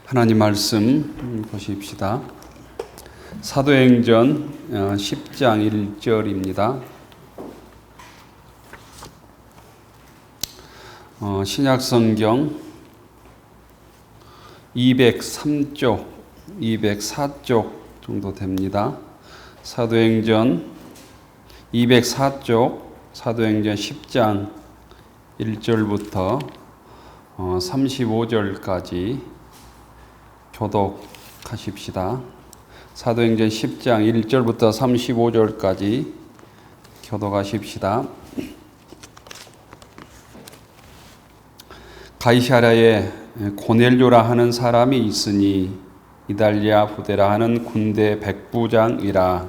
하나님 말씀 보십시다. 사도행전 10장 1절입니다. 신약성경 203쪽, 204쪽 정도 됩니다. 사도행전 204쪽, 사도행전 10장 1절부터 35절까지 교독하십시다. 사도행전 10장 1절부터 35절까지 교독하십시다. 가이사랴에 고넬료라 하는 사람이 있으니 이달리아 부대라 하는 군대 백부장이라.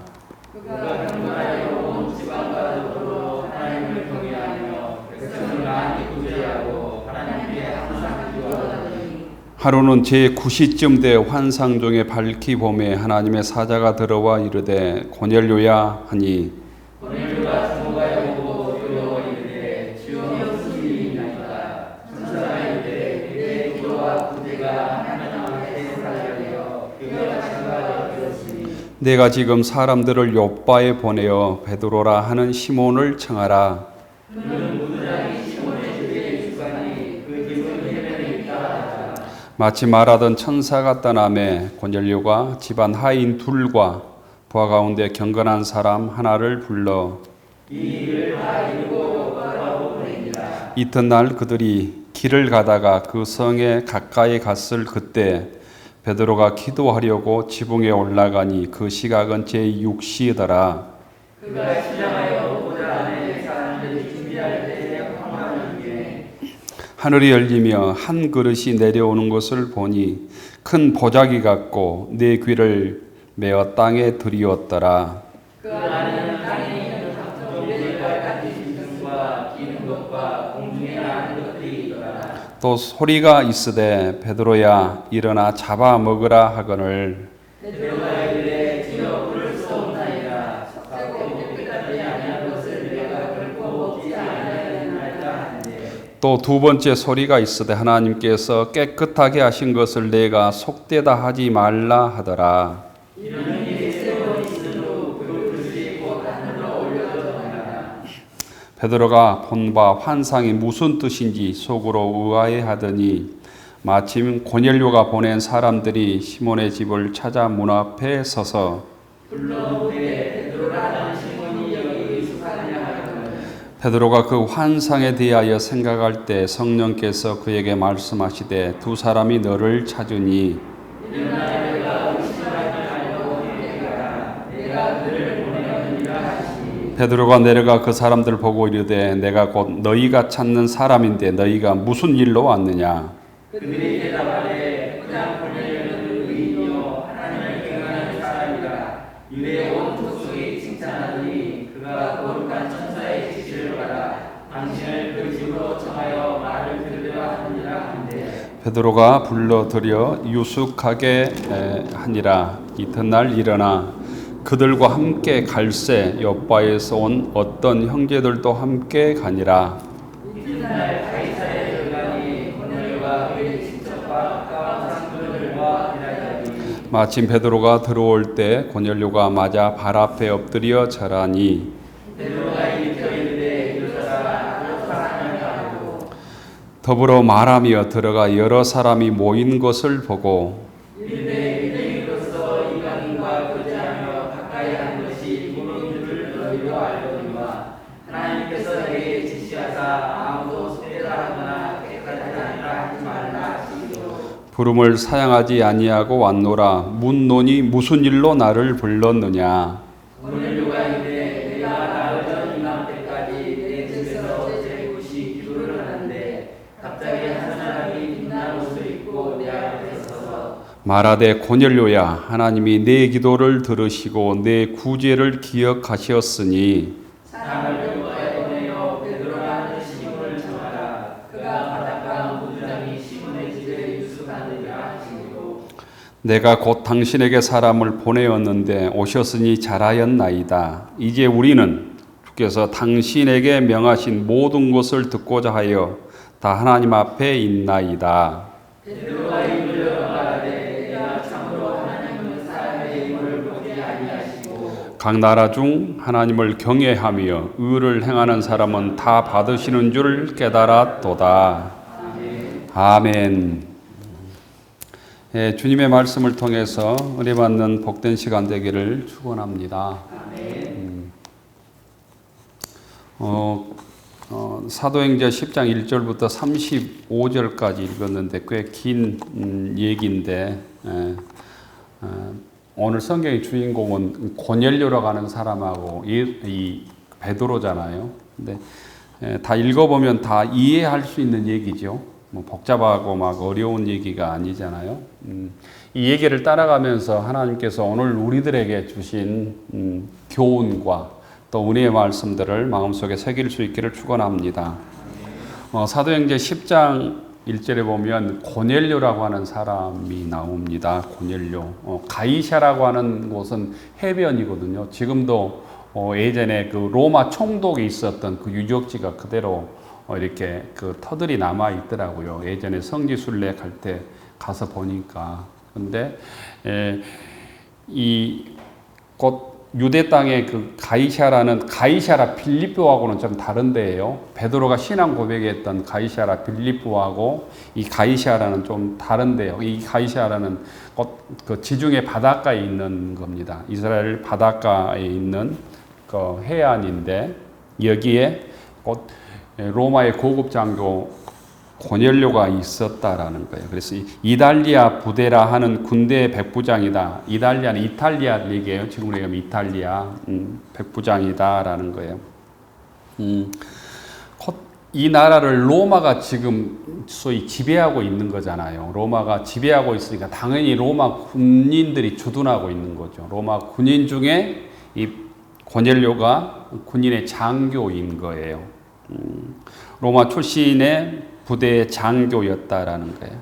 그가 경건하여 온 지방 가족으로 하나님을 경외하며 백성을 많이 구제하고 하나님께 항상 기도하더니 하루는 제9시쯤 돼 환상 중에 밝히 봄에 하나님의 사자가 들어와 이르되 고넬료야 하니 고넬료가 주목하여 보고 두려워 이르되 주여 무슨 일이 있나이까. 천사가 이르되 그의 기도와 구제가 하나님 앞에 사라져 그가 장가가 되었으니 내가 지금 사람들을 요바에 보내어 베드로라 하는 시몬을 청하라. 그는 무드장이 시몬의 집에 익숙하니 그 집은 해변에 있다 하더라. 마치 말하던 천사가 떠나매 고넬료가 집안 하인 둘과 부하 가운데 경건한 사람 하나를 불러 이 일을 다 이루고 요바로 보내니라. 이튿날 그들이 길을 가다가 그 성에 가까이 갔을 그때 베드로가 기도하려고 지붕에 올라가니 그 시각은 제6시더라. 그가 시장하여 보좌 안에 사람들이 준비할 때에 황홀한 중에 하늘이 열리며 한 그릇이 내려오는 것을 보니 큰 보자기 같고 네 귀를 메어 땅에 들이었더라. 그 안에는 땅에 있는 각종 메밀과 같은 짐승과 기는 것과 공중에 나는 것들이 있더라. 또 소리가 있으되 베드로야 일어나 잡아 먹으라 하거늘 베드로가 이르되 주여 그럴 수 없나이다. 삭고 깨끗하지 아니한 것을 내가 결코 먹지 아니하였나이다 하는데 또 두 번째 소리가 있으되 하나님께서 깨끗하게 하신 것을 내가 속되다 하지 말라 하더라. 이런 일이 세 번 있은 후 그 그릇이 곧 하늘로 올려졌더라. 베드로가 본 바 환상이 무슨 뜻인지 속으로 의아해하더니 마침 고넬료가 보낸 사람들이 시몬의 집을 찾아 문 앞에 서서 불러오되 베드로라 하는 시몬이 여기 익숙하냐 하거늘 베드로가 그 환상에 대하여 생각할 때 성령께서 그에게 말씀하시되 두 사람이 너를 찾으니 베드로가 내려가 그 사람들 보고 이르되 내가 곧 너희가 찾는 사람인데 너희가 무슨 일로 왔느냐. 그들이 대답하되 그냥 고넬료는 의인이요 하나님을 경외하는 사람이라. 유대 온 족속이 칭찬하더니 그가 거룩한 천사의 지시를 받아 당신을 그 집으로 청하여 말을 들으려 하니라 한대 베드로가 불러들여 유숙하게 하니라. 이튿날 일어나 그들과 함께 갈새 요바에서 온 어떤 형제들도 함께 가니라. 이튿날 가이사랴에 들어가니 고넬료가 그의 친척과 가까운 장로들과 기다리더니 마침 베드로가 들어올 때 고넬료가 맞아 발 앞에 엎드려 절하니 베드로가 일으켜 이르되 일어서라 하나님을 하고 더불어 말하며 들어가 여러 사람이 모인 것을 보고 부름을 사양하지 아니하고 왔노라. 묻노니 무슨 일로 나를 불렀느냐. 고넬료가 이르되 내가 나흘 전 이맘때까지 내 집에서 제9시 기도를 하는데 갑자기 한 사람이 빛난 옷을 입고 내 앞에 서서 말하되 고넬료야 하나님이 내 기도를 들으시고 내 구제를 기억하셨으니 사람을 요바에 보내어 베드로라 하는 시몬을 청하라. 그가 바닷가 무드장이 시몬의 집에 유숙하느니라 하시고 내가 곧 당신에게 사람을 보내었는데 오셨으니 잘하였나이다. 이제 우리는 주께서 당신에게 명하신 모든 것을 듣고자 하여 다 하나님 앞에 있나이다. 베드로가 입을 열어 말하되 각 나라 중 하나님을 경외하며 의를 행하는 사람은 다 받으시는 줄 깨달았도다. 아멘. 예, 주님의 말씀을 통해서 은혜 받는 복된 시간 되기를 축원합니다. 사도행전 10장 1절부터 35절까지 읽었는데 꽤 긴 얘기인데 오늘 성경의 주인공은 고넬료라고 하는 사람하고 이 베드로잖아요. 근데 다 읽어보면 다 이해할 수 있는 얘기죠. 뭐 복잡하고 막 어려운 얘기가 아니잖아요. 이 얘기를 따라가면서 하나님께서 오늘 우리들에게 주신 교훈과 또 은혜의 말씀들을 마음속에 새길 수 있기를 축원합니다. 사도행전 10장 1절에 보면 고넬료라고 하는 사람이 나옵니다. 고넬료. 가이사라고 하는 곳은 해변이거든요. 지금도 예전에 그 로마 총독이 있었던 그 유적지가 그대로 이렇게 그 터들이 남아 있더라고요. 예전에 성지순례 갈 때 가서 보니까. 근데 곧 유대 땅의 그 가이사라 빌립보하고는 좀 다른 데예요. 베드로가 신앙 고백했던 가이사라 빌립보하고 이 가이사라는 좀 다른데요. 이 가이사라는 그 지중해 바닷가에 있는 겁니다. 이스라엘 바닷가에 있는 그 해안인데 여기에 곧 로마의 고급 장교 고넬료가 있었다라는 거예요. 그래서 이달리아 부데라 하는 군대 백부장이다. 이달리아는 이탈리아 얘기예요. 지금 우리가 이탈리아 백부장이다라는 거예요. 이 나라를 로마가 지금 소위 지배하고 있는 거잖아요. 로마가 지배하고 있으니까 당연히 로마 군인들이 주둔하고 있는 거죠. 로마 군인 중에 이 고넬료가 군인의 장교인 거예요. 로마 출신의 부대의 장교였다라는 거예요.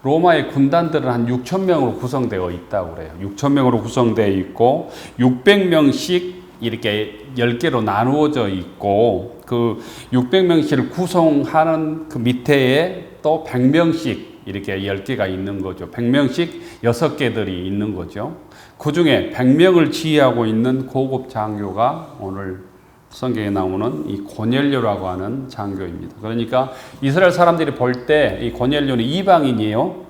로마의 군단들은 한 6천 명으로 구성되어 있다고 그래요. 6천 명으로 구성되어 있고 600명씩 이렇게 10개로 나누어져 있고 그 600명씩을 구성하는 그 밑에에 또 100명씩 이렇게 10개가 있는 거죠. 100명씩 6개들이 있는 거죠. 그 중에 100명을 지휘하고 있는 고급 장교가 오늘 성경에 나오는 이 고넬료라고 하는 장교입니다. 그러니까 이스라엘 사람들이 볼 때 이 고넬료는 이방인이에요.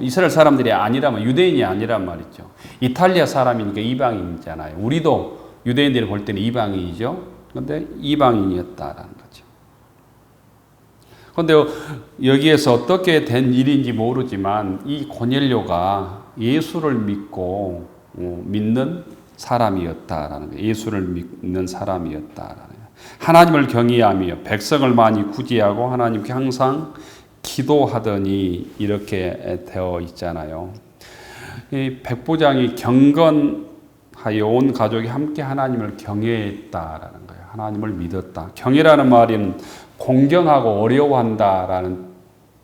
이스라엘 사람들이 아니라면 유대인이 아니란 말이죠. 이탈리아 사람이니까 이방인이잖아요. 우리도 유대인들이 볼 때는 이방인이죠. 그런데 이방인이었다라는 거죠. 그런데 여기에서 어떻게 된 일인지 모르지만 이 고넬료가 예수를 믿고 믿는 사람이었다라는 거예요. 예수를 믿는 사람이었다라는 거예요. 하나님을 경외하며 백성을 많이 구제하고 하나님께 항상 기도하더니 이렇게 되어 있잖아요. 이 백부장이 경건하여 온 가족이 함께 하나님을 경외했다라는 거예요. 하나님을 믿었다. 경외라는 말은 공경하고 어려워한다라는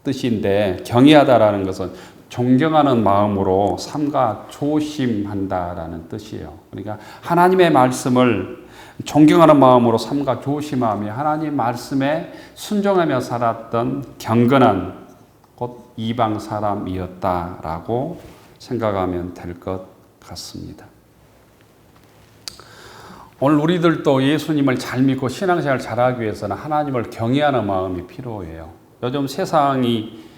뜻인데 경외하다라는 것은 존경하는 마음으로 삼가 조심한다라는 뜻이에요. 그러니까 하나님의 말씀을 존경하는 마음으로 삼가 조심하며 하나님 말씀에 순종하며 살았던 경건한 곧 이방 사람이었다라고 생각하면 될 것 같습니다. 오늘 우리들도 예수님을 잘 믿고 신앙생활 잘하기 위해서는 하나님을 경외하는 마음이 필요해요. 요즘 세상이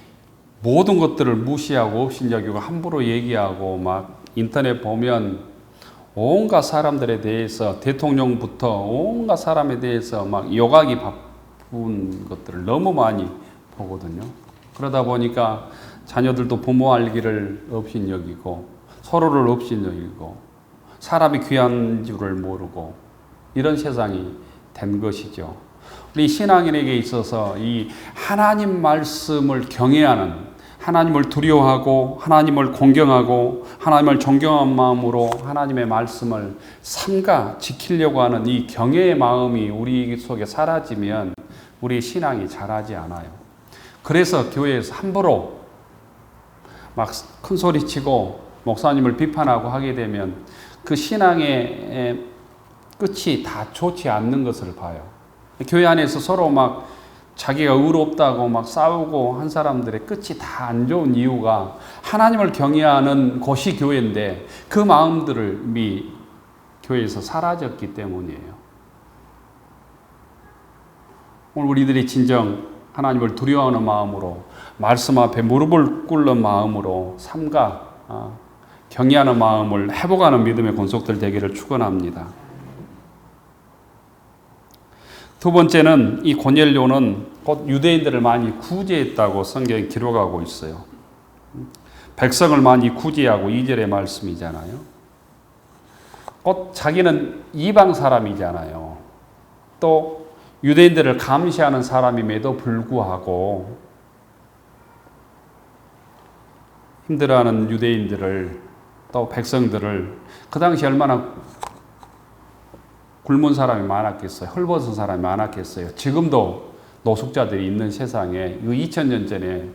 모든 것들을 무시하고 업신여기고 함부로 얘기하고 막 인터넷 보면 온갖 사람들에 대해서 대통령부터 온갖 사람에 대해서 막 욕하기 바쁜 것들을 너무 많이 보거든요. 그러다 보니까 자녀들도 부모 알기를 업신여기고 서로를 업신여기고 사람이 귀한 줄을 모르고 이런 세상이 된 것이죠. 우리 신앙인에게 있어서 이 하나님 말씀을 경외하는 하나님을 두려워하고 하나님을 공경하고 하나님을 존경한 마음으로 하나님의 말씀을 삼가 지키려고 하는 이 경외의 마음이 우리 속에 사라지면 우리 신앙이 자라지 않아요. 그래서 교회에서 함부로 막 큰 소리치고 목사님을 비판하고 하게 되면 그 신앙의 끝이 다 좋지 않는 것을 봐요. 교회 안에서 서로 막 자기가 의롭다고 막 싸우고 한 사람들의 끝이 다 안 좋은 이유가 하나님을 경외하는 곳이 교회인데 그 마음들을 교회에서 사라졌기 때문이에요. 오늘 우리들이 진정 하나님을 두려워하는 마음으로 말씀 앞에 무릎을 꿇는 마음으로 삼가 경외하는 마음을 회복하는 믿음의 권속들 되기를 축원합니다. 두 번째는 이 고넬료는 곧 유대인들을 많이 구제했다고 성경이 기록하고 있어요. 백성을 많이 구제하고 2절의 말씀이잖아요. 곧 자기는 이방 사람이잖아요. 또 유대인들을 감시하는 사람임에도 불구하고 힘들어하는 유대인들을 또 백성들을 그 당시 얼마나 굶은 사람이 많았겠어요. 헐벗은 사람이 많았겠어요. 지금도 노숙자들이 있는 세상에 2000년 전에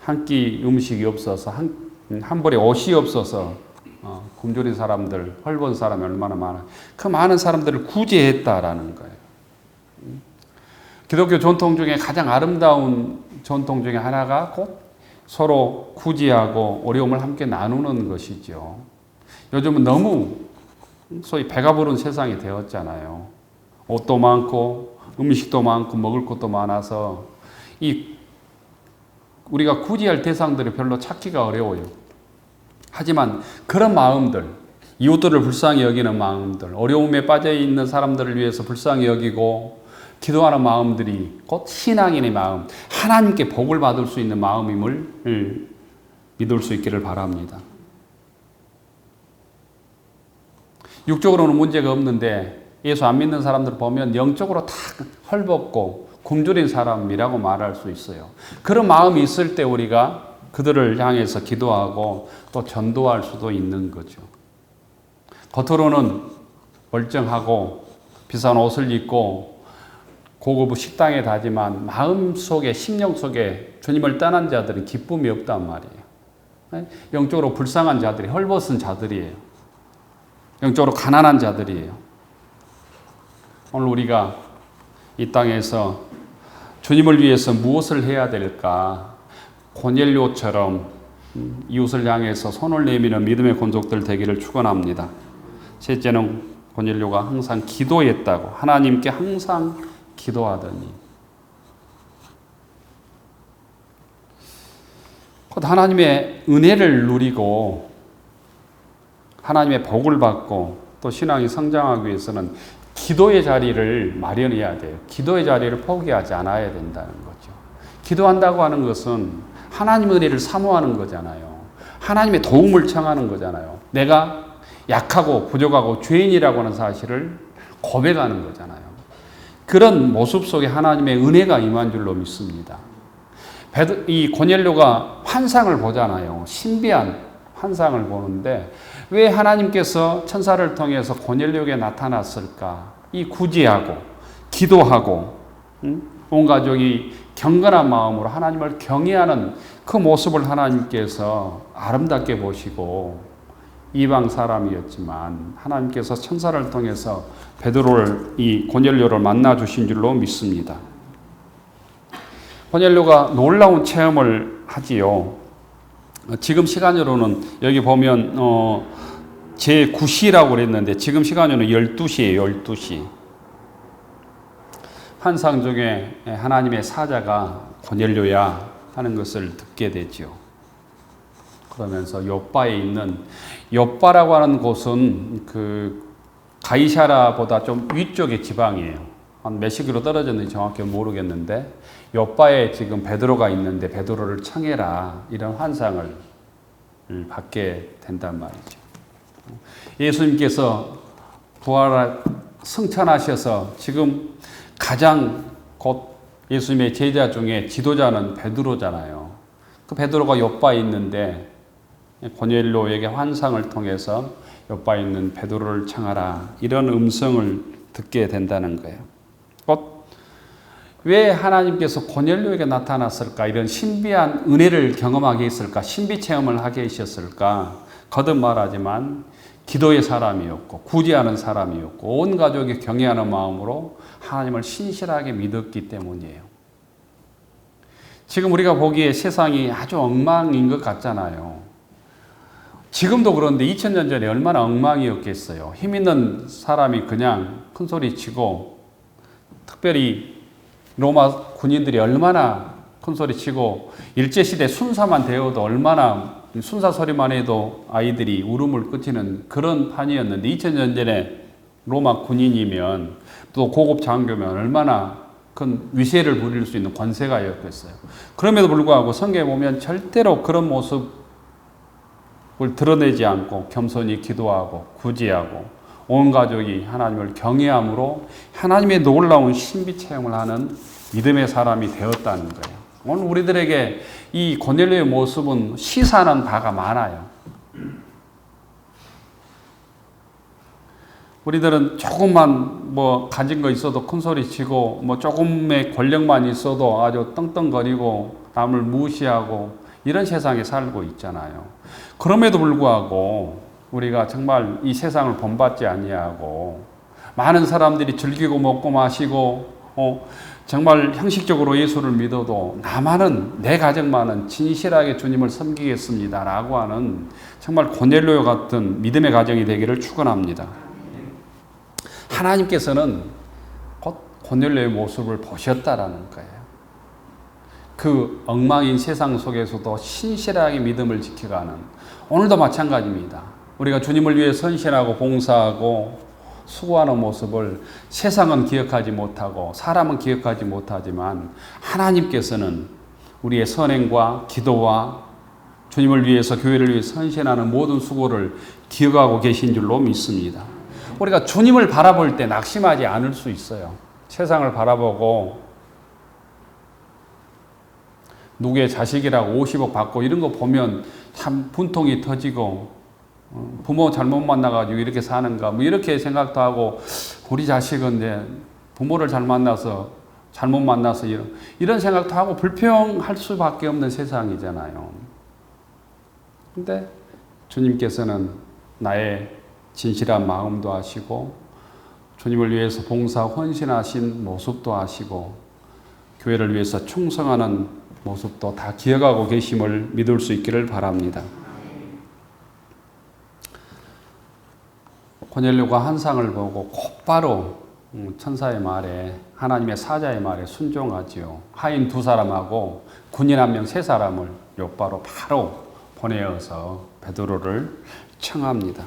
한 끼 음식이 없어서 한 벌에 옷이 없어서 굶주린 사람들, 헐벗은 사람이 얼마나 많아. 그 많은 사람들을 구제했다라는 거예요. 기독교 전통 중에 가장 아름다운 전통 중에 하나가 곧 서로 구제하고 어려움을 함께 나누는 것이죠. 요즘은 너무 소위 배가 부른 세상이 되었잖아요. 옷도 많고 음식도 많고 먹을 것도 많아서 우리가 구제할 대상들이 별로 찾기가 어려워요. 하지만 그런 마음들, 이웃들을 불쌍히 여기는 마음들, 어려움에 빠져 있는 사람들을 위해서 불쌍히 여기고 기도하는 마음들이 곧 신앙인의 마음, 하나님께 복을 받을 수 있는 마음임을 믿을 수 있기를 바랍니다. 육적으로는 문제가 없는데 예수 안 믿는 사람들 보면 영적으로 다 헐벗고 굶주린 사람이라고 말할 수 있어요. 그런 마음이 있을 때 우리가 그들을 향해서 기도하고 또 전도할 수도 있는 거죠. 겉으로는 멀쩡하고 비싼 옷을 입고 고급 식당에 가지만 마음속에 심령 속에 주님을 떠난 자들은 기쁨이 없단 말이에요. 영적으로 불쌍한 자들이 헐벗은 자들이에요. 영적으로 가난한 자들이에요. 오늘 우리가 이 땅에서 주님을 위해서 무엇을 해야 될까? 고넬료처럼 이웃을 향해서 손을 내미는 믿음의 권속들 되기를 축원합니다. 셋째는 고넬료가 항상 기도했다고, 하나님께 항상 기도하더니 곧 하나님의 은혜를 누리고 하나님의 복을 받고 또 신앙이 성장하기 위해서는 기도의 자리를 마련해야 돼요. 기도의 자리를 포기하지 않아야 된다는 거죠. 기도한다고 하는 것은 하나님의 은혜를 사모하는 거잖아요. 하나님의 도움을 청하는 거잖아요. 내가 약하고 부족하고 죄인이라고 하는 사실을 고백하는 거잖아요. 그런 모습 속에 하나님의 은혜가 임한 줄로 믿습니다. 이 고넬료가 환상을 보잖아요. 신비한 환상을 보는데 왜 하나님께서 천사를 통해서 고넬료에게 나타났을까? 이 구제하고 기도하고 온 가족이 경건한 마음으로 하나님을 경외하는 그 모습을 하나님께서 아름답게 보시고 이방 사람이었지만 하나님께서 천사를 통해서 베드로를 이 고넬료를 만나 주신 줄로 믿습니다. 고넬료가 놀라운 체험을 하지요. 지금 시간으로는 여기 보면 제9시라고 그랬는데 지금 시간으로는 12시예요. 12시. 환상 중에 하나님의 사자가 고넬료야 하는 것을 듣게 되죠. 그러면서 요바에 있는, 요바라고 하는 곳은 그 가이사라보다 좀 위쪽의 지방이에요. 한 몇십 킬로 떨어졌는지 정확히 모르겠는데 요바에 지금 베드로가 있는데 베드로를 청해라, 이런 환상을 받게 된단 말이죠. 예수님께서 승천하셔서 지금 가장 곧 예수님의 제자 중에 지도자는 베드로잖아요. 그 베드로가 요바에 있는데 고넬료에게 환상을 통해서 요바에 있는 베드로를 청하라, 이런 음성을 듣게 된다는 거예요. 왜 하나님께서 고넬료에게 나타났을까? 이런 신비한 은혜를 경험하게 했을까? 신비 체험을 하게 하셨을까? 거듭 말하지만 기도의 사람이었고 구제하는 사람이었고 온 가족이 경외하는 마음으로 하나님을 신실하게 믿었기 때문이에요. 지금 우리가 보기에 세상이 아주 엉망인 것 같잖아요. 지금도 그런데 2000년 전에 얼마나 엉망이었겠어요. 힘 있는 사람이 그냥 큰 소리 치고, 특별히 로마 군인들이 얼마나 큰 소리 치고, 일제시대 순사만 되어도 얼마나 순사 소리만 해도 아이들이 울음을 그치는 그런 판이었는데, 2000년 전에 로마 군인이면 또 고급 장교면 얼마나 큰 위세를 부릴 수 있는 권세가였겠어요. 그럼에도 불구하고 성경에 보면 절대로 그런 모습을 드러내지 않고 겸손히 기도하고 구제하고 온 가족이 하나님을 경외함으로 하나님의 놀라운 신비 체험을 하는 믿음의 사람이 되었다는 거예요. 오늘 우리들에게 이 고넬료의 모습은 시사하는 바가 많아요. 우리들은 조금만 뭐 가진 거 있어도 큰 소리 치고 뭐 조금의 권력만 있어도 아주 떵떵거리고 남을 무시하고 이런 세상에 살고 있잖아요. 그럼에도 불구하고 우리가 정말 이 세상을 본받지 아니하고 많은 사람들이 즐기고 먹고 마시고 정말 형식적으로 예수를 믿어도 나만은 내 가정만은 진실하게 주님을 섬기겠습니다라고 하는 정말 고넬료 같은 믿음의 가정이 되기를 축원합니다. 하나님께서는 곧 고넬료의 모습을 보셨다라는 거예요. 그 엉망인 세상 속에서도 신실하게 믿음을 지켜가는, 오늘도 마찬가지입니다. 우리가 주님을 위해 헌신하고 봉사하고 수고하는 모습을 세상은 기억하지 못하고 사람은 기억하지 못하지만 하나님께서는 우리의 선행과 기도와 주님을 위해서 교회를 위해서 헌신하는 모든 수고를 기억하고 계신 줄로 믿습니다. 우리가 주님을 바라볼 때 낙심하지 않을 수 있어요. 세상을 바라보고 누구의 자식이라고 50억 받고 이런 거 보면 참 분통이 터지고 부모 잘못 만나가지고 이렇게 사는가 뭐 이렇게 생각도 하고 우리 자식은 부모를 잘못 만나서 이런 생각도 하고 불평할 수밖에 없는 세상이잖아요. 근데 주님께서는 나의 진실한 마음도 아시고 주님을 위해서 봉사 헌신하신 모습도 아시고 교회를 위해서 충성하는 모습도 다 기억하고 계심을 믿을 수 있기를 바랍니다. 고넬료가 환상을 보고 곧바로 천사의 말에 하나님의 사자의 말에 순종하지요. 하인 2사람하고 군인 1명 3사람을 곧바로 바로 보내어서 베드로를 청합니다.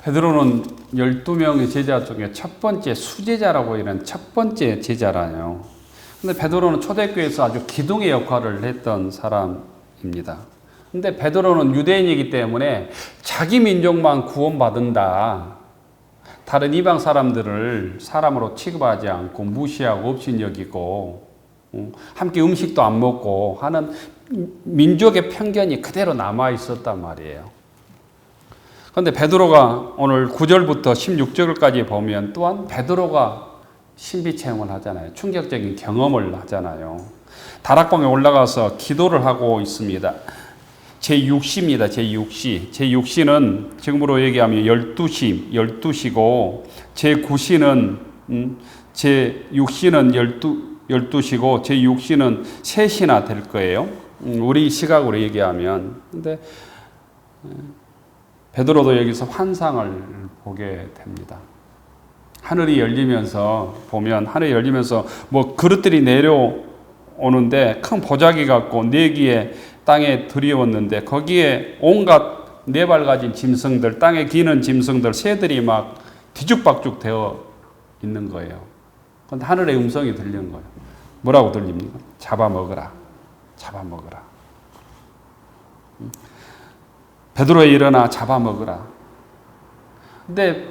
베드로는 12명의 제자 중에 첫 번째 수제자라고 이런 첫 번째 제자라요. 근데 베드로는 초대교회에서 아주 기둥의 역할을 했던 사람입니다. 근데 베드로는 유대인이기 때문에 자기 민족만 구원받는다, 다른 이방 사람들을 사람으로 취급하지 않고 무시하고 업신여기고 함께 음식도 안 먹고 하는 민족의 편견이 그대로 남아 있었단 말이에요. 그런데 베드로가 오늘 9절부터 16절까지 보면 또한 베드로가 신비 체험을 하잖아요. 충격적인 경험을 하잖아요. 다락방에 올라가서 기도를 하고 있습니다. 제6시입니다. 제6시. 제6시는 지금으로 얘기하면 12시고 제9시는 제6시는 12시고 제6시는 3시나 될 거예요. 우리 시각으로 얘기하면. 근데 베드로도 여기서 환상을 보게 됩니다. 하늘이 열리면서 보면 하늘이 열리면서 뭐 그릇들이 내려오는데 큰 보자기 같고 4기에 땅에 들이웠는데 거기에 온갖 4발 가진 짐승들, 땅에 기는 짐승들, 새들이 막 뒤죽박죽 되어 있는 거예요. 그런데 하늘의 음성이 들리는 거예요. 뭐라고 들립니까? 잡아먹으라. 잡아먹으라. 베드로에 일어나 잡아먹으라. 근데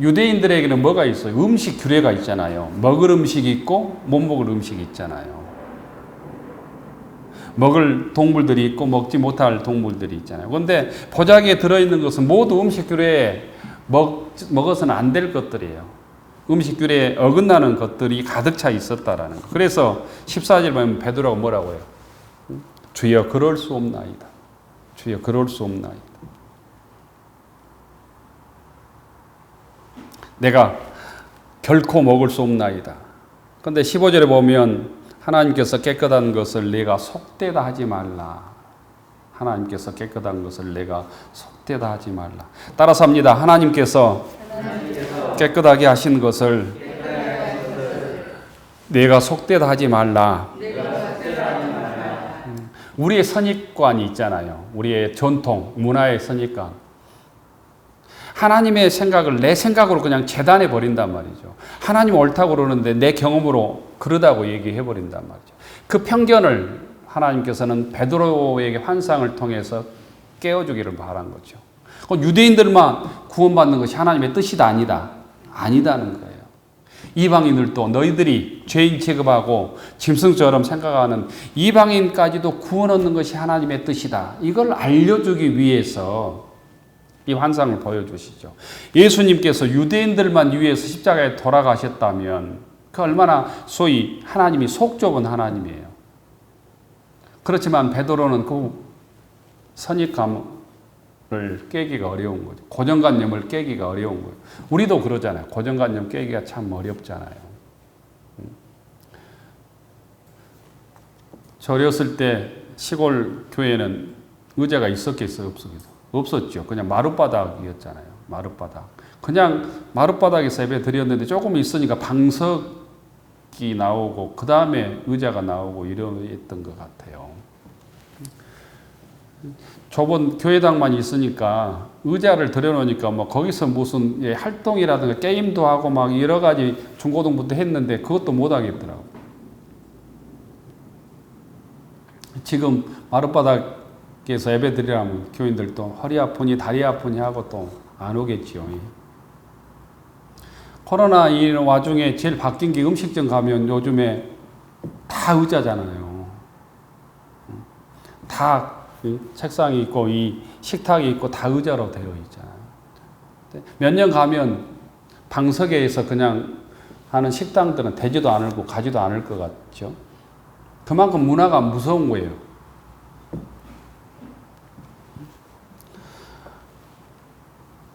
유대인들에게는 뭐가 있어요? 음식 규례가 있잖아요. 먹을 음식이 있고 못 먹을 음식이 있잖아요. 먹을 동물들이 있고 먹지 못할 동물들이 있잖아요. 그런데 보자기에 들어있는 것은 모두 음식 규례에 먹어서는 안 될 것들이에요. 음식 규례에 어긋나는 것들이 가득 차 있었다라는 거. 그래서 14절 보면 베드로가 뭐라고 해요? 주여 그럴 수 없나이다. 주여 그럴 수 없나이다. 내가 결코 먹을 수 없나이다. 그런데 15절에 보면 하나님께서 깨끗한 것을 내가 속되다 하지 말라. 하나님께서 깨끗한 것을 내가 속되다 하지 말라. 따라서 합니다. 하나님께서 깨끗하게 하신 것을 내가 속되다 하지 말라. 우리의 선입관이 있잖아요. 우리의 전통, 문화의 선입관. 하나님의 생각을 내 생각으로 그냥 재단해 버린단 말이죠. 하나님 옳다고 그러는데 내 경험으로 그러다고 얘기해 버린단 말이죠. 그 편견을 하나님께서는 베드로에게 환상을 통해서 깨워주기를 바란 거죠. 유대인들만 구원받는 것이 하나님의 뜻이다 아니다. 아니다는 거예요. 이방인들도 너희들이 죄인 취급하고 짐승처럼 생각하는 이방인까지도 구원 얻는 것이 하나님의 뜻이다. 이걸 알려주기 위해서 이 환상을 보여주시죠. 예수님께서 유대인들만 위해서 십자가에 돌아가셨다면 그 얼마나 소위 하나님이 속 좁은 하나님이에요. 그렇지만 베드로는 그 선입감을 깨기가 어려운 거죠. 고정관념을 깨기가 어려운 거예요. 우리도 그러잖아요. 고정관념 깨기가 참 어렵잖아요. 저 어렸을 때 시골 교회는 의자가 있었겠어요? 없었겠어요? 없었죠. 그냥 마룻바닥이었잖아요. 마룻바닥. 그냥 마룻바닥에서 예배 드렸는데 조금 있으니까 방석이 나오고 그 다음에 의자가 나오고 이랬던 것 같아요. 좁은 교회당만 있으니까 의자를 들여놓으니까 뭐 거기서 무슨 활동이라든가 게임도 하고 막 여러 가지 중고등부터 했는데 그것도 못 하겠더라고. 지금 마룻바닥에서 예배 드리라면 교인들도 허리 아프니 다리 아프니 하고 또 안 오겠지요. 코로나 이 와중에 제일 바뀐 게 음식점 가면 요즘에 다 의자잖아요. 다 책상이 있고 이 식탁이 있고 다 의자로 되어 있잖아요. 몇 년 가면 방석에서 그냥 하는 식당들은 되지도 않고 가지도 않을 것 같죠. 그만큼 문화가 무서운 거예요.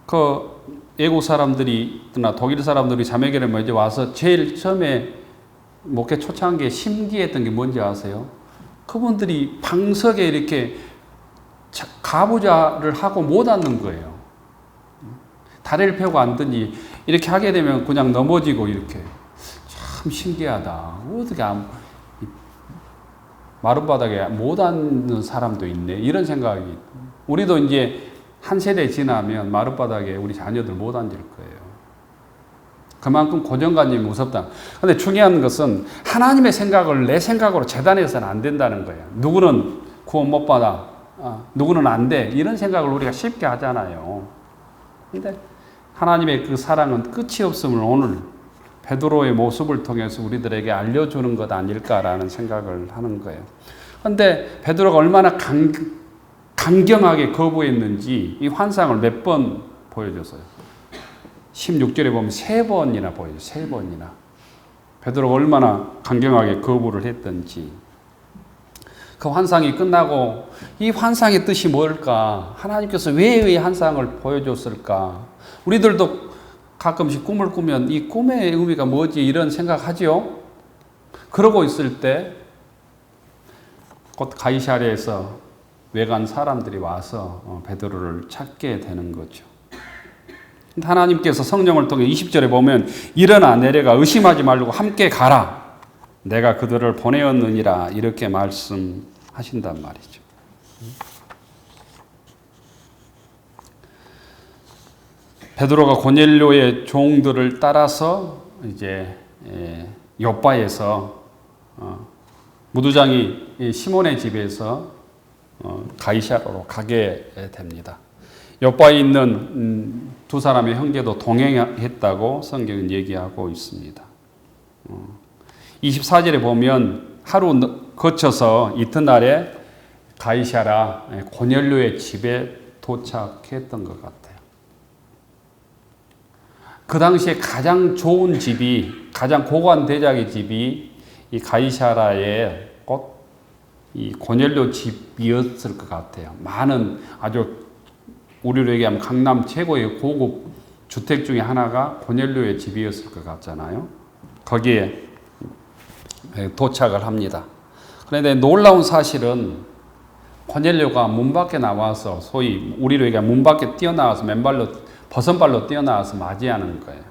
그 외국 사람들이나 독일 사람들이 자매교회를 먼저 와서 제일 처음에 목회 초창한 게 신기했던 게 뭔지 아세요? 그분들이 방석에 이렇게 가부좌를 하고 못 앉는 거예요. 다리를 펴고 앉더니 이렇게 하게 되면 그냥 넘어지고 이렇게. 참 신기하다. 어떻게 마룻바닥에 못 앉는 사람도 있네. 이런 생각이. 우리도 이제 한 세대 지나면 마룻바닥에 우리 자녀들 못 앉을 거예요. 그만큼 고정관념이 무섭다. 근데 중요한 것은 하나님의 생각을 내 생각으로 재단해서는 안 된다는 거예요. 누구는 구원 못 받아. 누구는 안 돼. 이런 생각을 우리가 쉽게 하잖아요. 근데 하나님의 그 사랑은 끝이 없음을 오늘 베드로의 모습을 통해서 우리들에게 알려주는 것 아닐까라는 생각을 하는 거예요. 근데 베드로가 얼마나 강경하게 거부했는지 이 환상을 몇 번 보여줬어요. 16절에 보면 3번이나 보여요. 3번이나. 베드로가 얼마나 강경하게 거부를 했던지. 그 환상이 끝나고 이 환상의 뜻이 뭘까? 하나님께서 왜 이 환상을 보여줬을까? 우리들도 가끔씩 꿈을 꾸면 이 꿈의 의미가 뭐지? 이런 생각하죠? 그러고 있을 때 곧 가이사랴에서 외간 사람들이 와서 베드로를 찾게 되는 거죠. 하나님께서 성령을 통해 20절에 보면 일어나 내려가 의심하지 말고 함께 가라. 내가 그들을 보내었느니라 이렇게 말씀하신단 말이죠. 베드로가 고넬료의 종들을 따라서 이제 욥바에서 무두장이 시몬의 집에서 가이사랴로 가게 됩니다. 욥바에 있는 두 사람의 형제도 동행했다고 성경은 얘기하고 있습니다. 24절에 보면 하루 거쳐서 이튿날에 가이사랴 고넬료의 집에 도착했던 것 같아요. 그 당시에 가장 좋은 집이, 가장 고관 대작의 집이 이 가이사랴의 곧 이 고넬료 집이었을 것 같아요. 많은 아주 우리로 얘기하면 강남 최고의 고급 주택 중에 하나가 고넬료의 집이었을 것 같잖아요. 거기에 도착을 합니다. 그런데 놀라운 사실은 고넬료가 문 밖에 나와서 소위 우리로 얘기하면 문 밖에 뛰어나와서 맨발로 버선발로 뛰어나와서 맞이하는 거예요.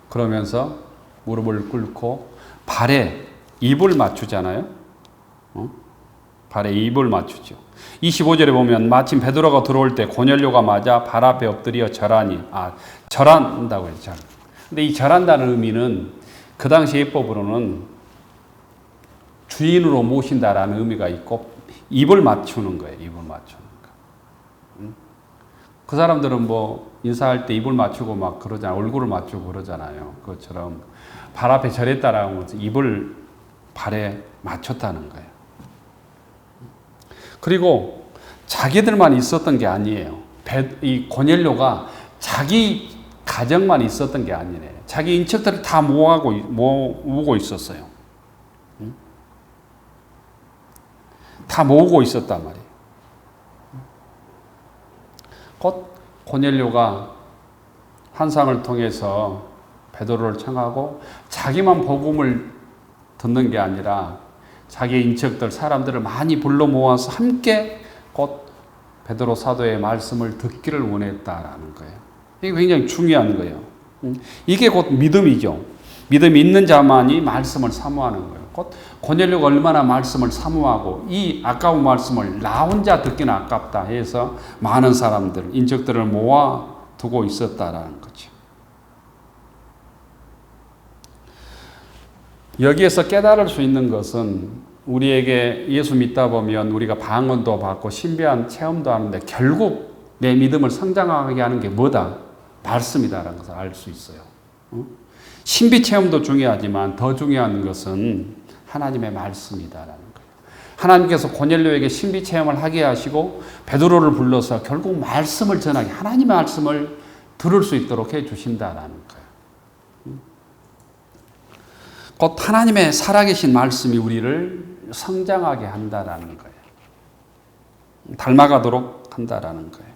그러면서 무릎을 꿇고 발에 입을 맞추잖아요. 발에 입을 맞추죠. 25절에 보면 마침 베드로가 들어올 때 고넬료가 맞아 발 앞에 엎드려 절하니 절한다고 해요. 절. 근데 이 절한다는 의미는 그 당시 예법으로는 주인으로 모신다라는 의미가 있고 입을 맞추는 거예요. 입을 맞추는 거. 그 사람들은 뭐 인사할 때 입을 맞추고 막 그러잖아요. 얼굴을 맞추고 그러잖아요. 그것처럼 발 앞에 절했다라는 것은 입을 발에 맞췄다는 거예요. 그리고 자기들만 있었던 게 아니에요. 이 고넬료가 자기 가정만 있었던 게 아니에요. 자기 인척들을 다 모으고 있었어요. 다 모으고 있었단 말이에요. 곧 고넬료가 환상을 통해서 베드로를 청하고 자기만 복음을 듣는 게 아니라 자기 인척들 사람들을 많이 불러 모아서 함께 곧 베드로 사도의 말씀을 듣기를 원했다라는 거예요. 이게 굉장히 중요한 거예요. 이게 곧 믿음이죠. 믿음이 있는 자만이 말씀을 사모하는 거예요. 곧 고넬료가 얼마나 말씀을 사모하고 이 아까운 말씀을 나 혼자 듣기는 아깝다 해서 많은 사람들, 인적들을 모아두고 있었다라는 거죠. 여기에서 깨달을 수 있는 것은 우리에게 예수 믿다 보면 우리가 방언도 받고 신비한 체험도 하는데 결국 내 믿음을 성장하게 하는 게 뭐다? 말씀이다라는 것을 알 수 있어요. 신비 체험도 중요하지만 더 중요한 것은 하나님의 말씀이다라는 거예요. 하나님께서 고넬료에게 신비 체험을 하게 하시고 베드로를 불러서 결국 말씀을 전하게 하나님의 말씀을 들을 수 있도록 해 주신다라는 거예요. 곧 하나님의 살아계신 말씀이 우리를 성장하게 한다라는 거예요. 닮아가도록 한다라는 거예요.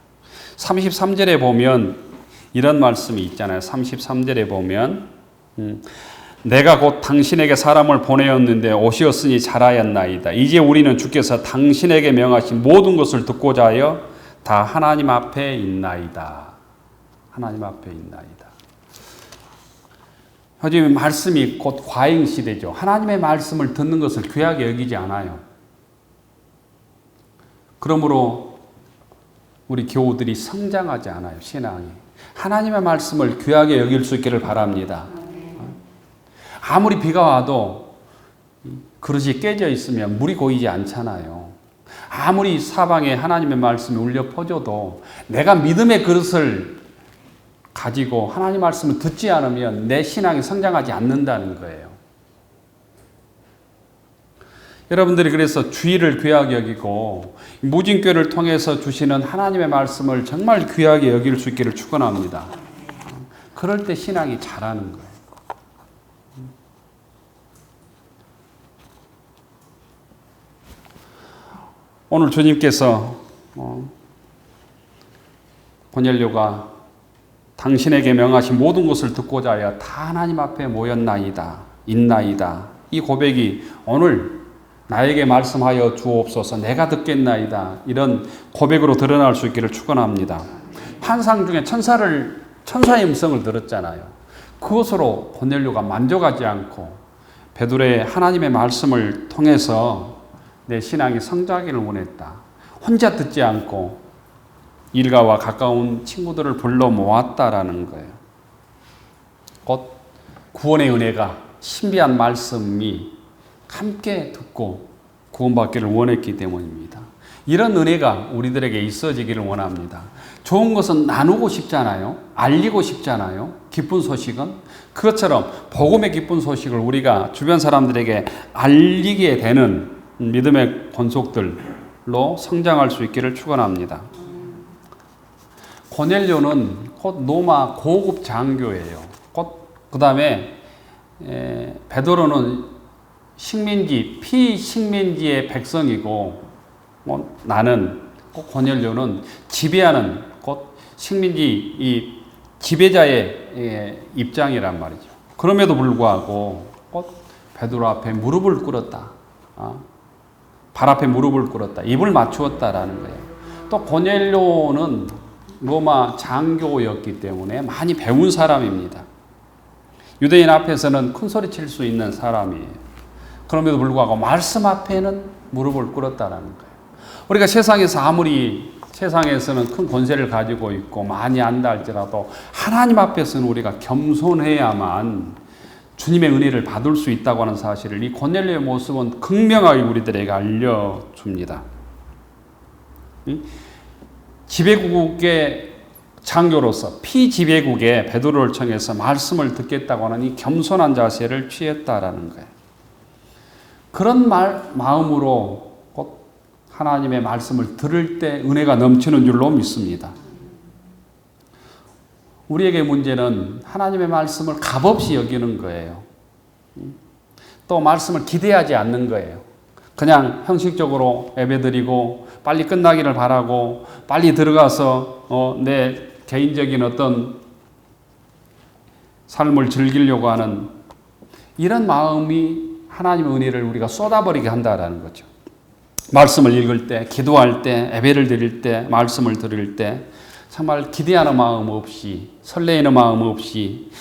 33절에 보면 이런 말씀이 있잖아요. 33절에 보면 내가 곧 당신에게 사람을 보내었는데 오시었으니 잘하였나이다. 이제 우리는 주께서 당신에게 명하신 모든 것을 듣고자 하여 다 하나님 앞에 있나이다. 하나님 앞에 있나이다. 요즘 말씀이 곧 과잉 시대죠. 하나님의 말씀을 듣는 것을 귀하게 여기지 않아요. 그러므로 우리 교우들이 성장하지 않아요. 신앙이. 하나님의 말씀을 귀하게 여길 수 있기를 바랍니다. 아무리 비가 와도 그릇이 깨져 있으면 물이 고이지 않잖아요. 아무리 사방에 하나님의 말씀이 울려 퍼져도 내가 믿음의 그릇을 가지고 하나님 말씀을 듣지 않으면 내 신앙이 성장하지 않는다는 거예요. 여러분들이 그래서 주의를 귀하게 여기고 무진교를 통해서 주시는 하나님의 말씀을 정말 귀하게 여길 수 있기를 축원합니다. 그럴 때 신앙이 자라는 거예요. 오늘 주님께서 고넬료가 당신에게 명하신 모든 것을 듣고자 하여 다 하나님 앞에 모였나이다, 있나이다. 이 고백이 오늘 나에게 말씀하여 주옵소서 내가 듣겠나이다. 이런 고백으로 드러날 수 있기를 축원합니다. 환상 중에 천사의 음성을 들었잖아요. 그것으로 고넬료가 만족하지 않고 베드로의 하나님의 말씀을 통해서 내 신앙이 성장하기를 원했다. 혼자 듣지 않고 일가와 가까운 친구들을 불러 모았다라는 거예요. 곧 구원의 은혜가 신비한 말씀이 함께 듣고 구원받기를 원했기 때문입니다. 이런 은혜가 우리들에게 있어지기를 원합니다. 좋은 것은 나누고 싶잖아요. 알리고 싶잖아요. 기쁜 소식은. 그것처럼 복음의 기쁜 소식을 우리가 주변 사람들에게 알리게 되는 믿음의 권속들로 성장할 수 있기를 축원합니다. 고넬료는 곧 로마 고급 장교예요. 그 다음에 베드로는 피식민지의 백성이고 나는 꼭 고넬료는 지배하는 곧 식민지 이 지배자의 입장이란 말이죠. 그럼에도 불구하고 베드로 앞에 무릎을 꿇었다. 발 앞에 무릎을 꿇었다. 입을 맞추었다라는 거예요. 또 고넬료는 로마 장교였기 때문에 많이 배운 사람입니다. 유대인 앞에서는 큰 소리 칠 수 있는 사람이에요. 그럼에도 불구하고 말씀 앞에는 무릎을 꿇었다라는 거예요. 우리가 세상에서 아무리 세상에서는 큰 권세를 가지고 있고 많이 안다 할지라도 하나님 앞에서는 우리가 겸손해야만 주님의 은혜를 받을 수 있다고 하는 사실을 이 고넬료의 모습은 극명하게 우리들에게 알려줍니다. 지배국의 장교로서 피지배국의 베드로를 청해서 말씀을 듣겠다고 하는 이 겸손한 자세를 취했다라는 거예요. 그런 마음으로 곧 하나님의 말씀을 들을 때 은혜가 넘치는 줄로 믿습니다. 우리에게 문제는 하나님의 말씀을 값없이 여기는 거예요. 또 말씀을 기대하지 않는 거예요. 그냥 형식적으로 예배드리고 빨리 끝나기를 바라고 빨리 들어가서 내 개인적인 어떤 삶을 즐기려고 하는 이런 마음이 하나님의 은혜를 우리가 쏟아버리게 한다라는 거죠. 말씀을 읽을 때, 기도할 때, 예배를 드릴 때, 말씀을 들을 때 정말 기대하는 마음 없이, 설레이는 마음 없이,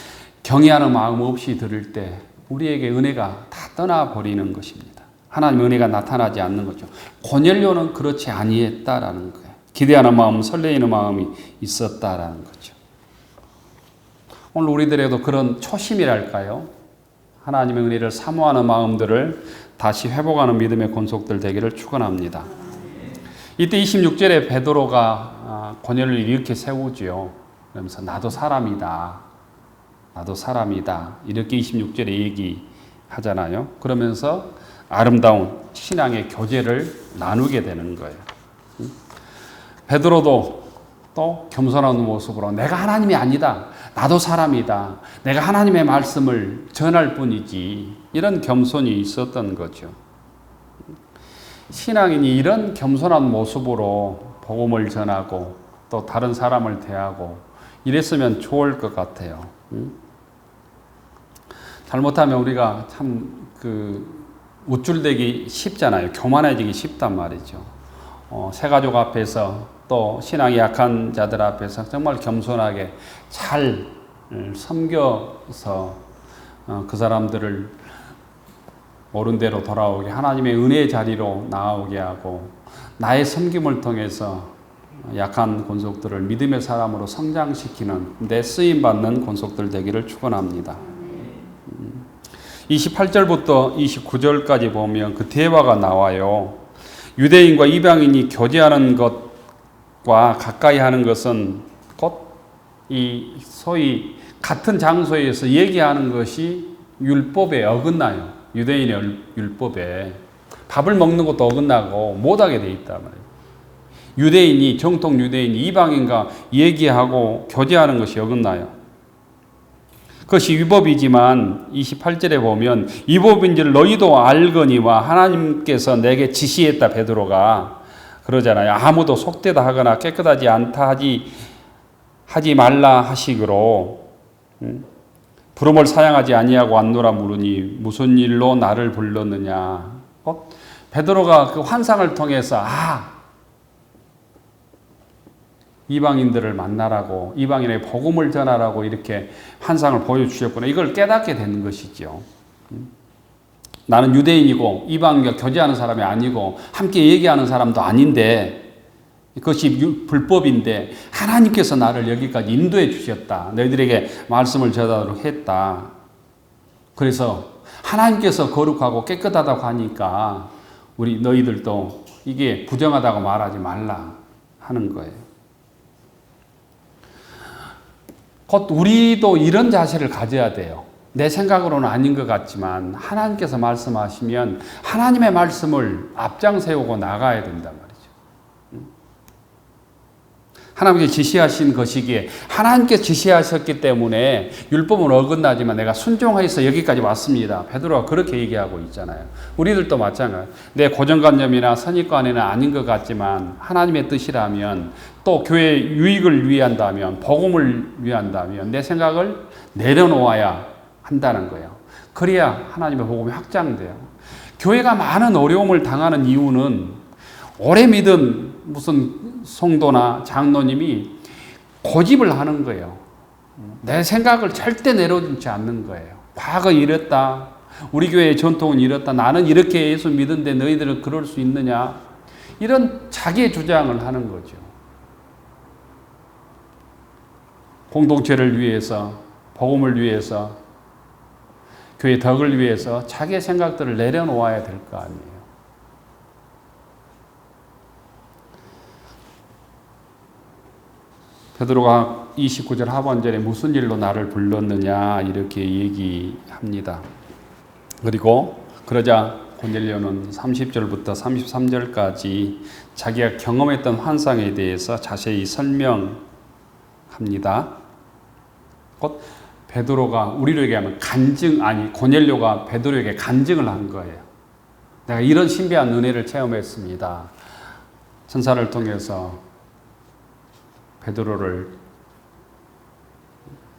경외하는 마음 없이 들을 때 우리에게 은혜가 다 떠나버리는 것입니다. 하나님의 은혜가 나타나지 않는 거죠. 고넬료는 그렇지 아니했다라는 거예요. 기대하는 마음, 설레이는 마음이 있었다라는 거죠. 오늘 우리들에도 그런 초심이랄까요? 하나님의 은혜를 사모하는 마음들을 다시 회복하는 믿음의 권속들 되기를 축원합니다. 이때 26절에 베드로가 고넬료를 이렇게 세우지요. 그러면서 나도 사람이다. 나도 사람이다. 이렇게 26절에 얘기하잖아요. 그러면서 아름다운 신앙의 교제를 나누게 되는 거예요. 베드로도 또 겸손한 모습으로 내가 하나님이 아니다. 나도 사람이다. 내가 하나님의 말씀을 전할 뿐이지. 이런 겸손이 있었던 거죠. 신앙인이 이런 겸손한 모습으로 복음을 전하고 또 다른 사람을 대하고 이랬으면 좋을 것 같아요. 잘못하면 우리가 참 우쭐대기 쉽잖아요. 교만해지기 쉽단 말이죠. 새가족 앞에서 또 신앙이 약한 자들 앞에서 정말 겸손하게 잘 섬겨서 그 사람들을 옳은 대로 돌아오게 하나님의 은혜의 자리로 나아오게 하고 나의 섬김을 통해서 약한 권속들을 믿음의 사람으로 성장시키는 내 쓰임받는 권속들 되기를 축원합니다. 28절부터 29절까지 보면 그 대화가 나와요. 유대인과 이방인이 교제하는 것과 가까이 하는 것은 곧 이 소위 같은 장소에서 얘기하는 것이 율법에 어긋나요. 유대인의 율법에 밥을 먹는 것도 어긋나고 못하게 돼 있단 말이에요. 유대인이 정통 유대인이 이방인과 얘기하고 교제하는 것이 어긋나요. 그것이 위법이지만 28절에 보면 위법인 줄 너희도 알거니와 하나님께서 내게 지시했다. 베드로가 그러잖아요. 아무도 속되다 하거나 깨끗하지 않다 하지 말라 하시기로 부름을 사양하지 아니하고 왔노라 물으니 무슨 일로 나를 불렀느냐. 베드로가 그 환상을 통해서 이방인들을 만나라고 이방인의 복음을 전하라고 이렇게 환상을 보여주셨구나. 이걸 깨닫게 되는 것이죠. 나는 유대인이고 이방인과 교제하는 사람이 아니고 함께 얘기하는 사람도 아닌데 그것이 불법인데 하나님께서 나를 여기까지 인도해 주셨다. 너희들에게 말씀을 전하도록 했다. 그래서 하나님께서 거룩하고 깨끗하다고 하니까 너희들도 이게 부정하다고 말하지 말라 하는 거예요. 곧 우리도 이런 자세를 가져야 돼요. 내 생각으로는 아닌 것 같지만 하나님께서 말씀하시면 하나님의 말씀을 앞장 세우고 나가야 된단 말이죠. 하나님께 지시하신 것이기에 하나님께 지시하셨기 때문에 율법은 어긋나지만 내가 순종해서 여기까지 왔습니다. 베드로가 그렇게 얘기하고 있잖아요. 우리들도 마찬가지예요. 내 고정관념이나 선입관에는 아닌 것 같지만 하나님의 뜻이라면 또 교회의 유익을 위한다면 복음을 위한다면 내 생각을 내려놓아야 한다는 거예요. 그래야 하나님의 복음이 확장돼요. 교회가 많은 어려움을 당하는 이유는 오래 믿은 무슨 성도나 장로님이 고집을 하는 거예요. 내 생각을 절대 내려놓지 않는 거예요. 과거 이랬다. 우리 교회의 전통은 이렇다. 나는 이렇게 예수 믿는데 너희들은 그럴 수 있느냐. 이런 자기의 주장을 하는 거죠. 공동체를 위해서, 복음을 위해서, 교회 덕을 위해서 자기의 생각들을 내려놓아야 될 거 아니에요. 베드로가 29절 하반절에 무슨 일로 나를 불렀느냐 이렇게 얘기합니다. 그리고 그러자 고넬료는 30절부터 33절까지 자기가 경험했던 환상에 대해서 자세히 설명합니다. 곧 베드로가 우리로 얘기하면 고넬료가 베드로에게 간증을 한 거예요. 내가 이런 신비한 은혜를 체험했습니다. 천사를 통해서 베드로를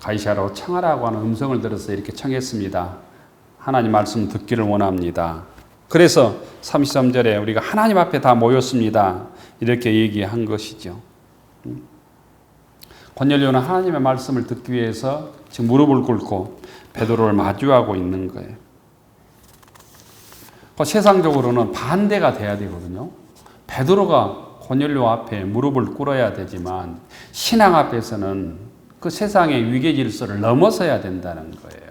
가이사라로 청하라고 하는 음성을 들어서 이렇게 청했습니다. 하나님 말씀 듣기를 원합니다. 그래서 33절에 우리가 하나님 앞에 다 모였습니다. 이렇게 얘기한 것이죠. 고넬료는 하나님의 말씀을 듣기 위해서 지금 무릎을 꿇고 베드로를 마주하고 있는 거예요. 세상적으로는 반대가 돼야 되거든요. 베드로가 고넬료 앞에 무릎을 꿇어야 되지만 신앙 앞에서는 그 세상의 위계 질서를 넘어서야 된다는 거예요.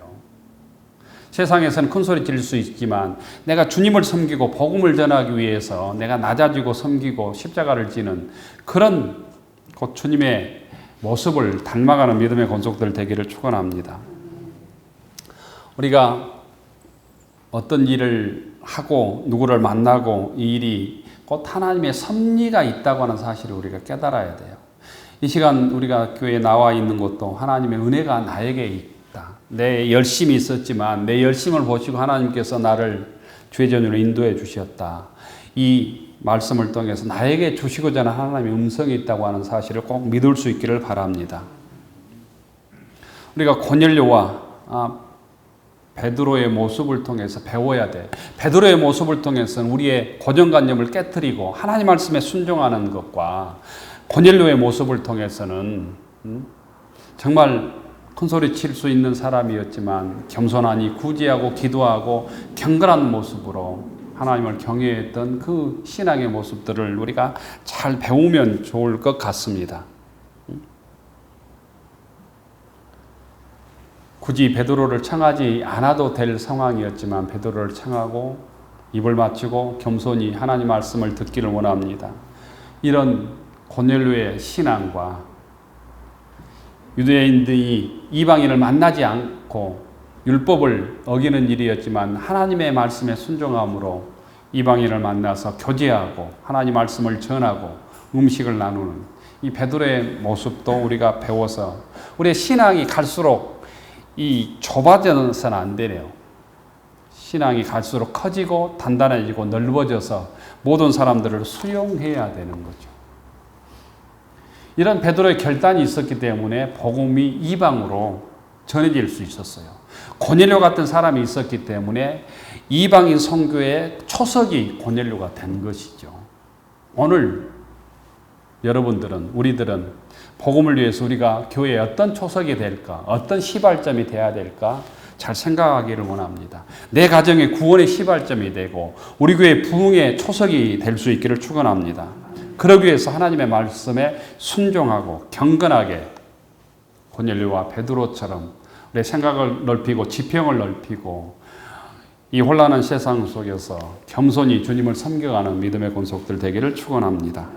세상에서는 큰 소리 지를 수 있지만 내가 주님을 섬기고 복음을 전하기 위해서 내가 낮아지고 섬기고 십자가를 지는 그런 곧 주님의 모습을 닮아가는 믿음의 권속들 되기를 축원합니다. 우리가 어떤 일을 하고 누구를 만나고 이 일이 곧 하나님의 섭리가 있다고 하는 사실을 우리가 깨달아야 돼요. 이 시간 우리가 교회에 나와 있는 것도 하나님의 은혜가 나에게 있다. 내 열심이 있었지만 내 열심을 보시고 하나님께서 나를 죄전으로 인도해 주셨다. 이 말씀을 통해서 나에게 주시고자 하는 하나님의 음성이 있다고 하는 사실을 꼭 믿을 수 있기를 바랍니다. 우리가 고넬료와 베드로의 모습을 통해서 배워야 돼. 베드로의 모습을 통해서는 우리의 고정관념을 깨트리고 하나님 말씀에 순종하는 것과 고넬료의 모습을 통해서는 정말 큰소리 칠 수 있는 사람이었지만 겸손하니 구제하고 기도하고 경건한 모습으로 하나님을 경외했던 그 신앙의 모습들을 우리가 잘 배우면 좋을 것 같습니다. 굳이 베드로를 청하지 않아도 될 상황이었지만 베드로를 청하고 입을 맞추고 겸손히 하나님 말씀을 듣기를 원합니다. 이런 고넬료의 신앙과 유대인들이 이방인을 만나지 않고 율법을 어기는 일이었지만 하나님의 말씀에 순종함으로 이방인을 만나서 교제하고 하나님 말씀을 전하고 음식을 나누는 이 베드로의 모습도 우리가 배워서 우리의 신앙이 갈수록 이 좁아져서는 안 되네요. 신앙이 갈수록 커지고 단단해지고 넓어져서 모든 사람들을 수용해야 되는 거죠. 이런 베드로의 결단이 있었기 때문에 복음이 이방으로 전해질 수 있었어요. 고넬료 같은 사람이 있었기 때문에 이방인 선교의 초석이 고넬료가 된 것이죠. 오늘 여러분들은 우리들은 복음을 위해서 우리가 교회에 어떤 초석이 될까, 어떤 시발점이 돼야 될까 잘 생각하기를 원합니다. 내 가정의 구원의 시발점이 되고 우리 교회의 부흥의 초석이 될 수 있기를 축원합니다. 그러기 위해서 하나님의 말씀에 순종하고 경건하게 고넬료와 베드로처럼 우리의 생각을 넓히고 지평을 넓히고 이 혼란한 세상 속에서 겸손히 주님을 섬겨가는 믿음의 권속들 되기를 축원합니다.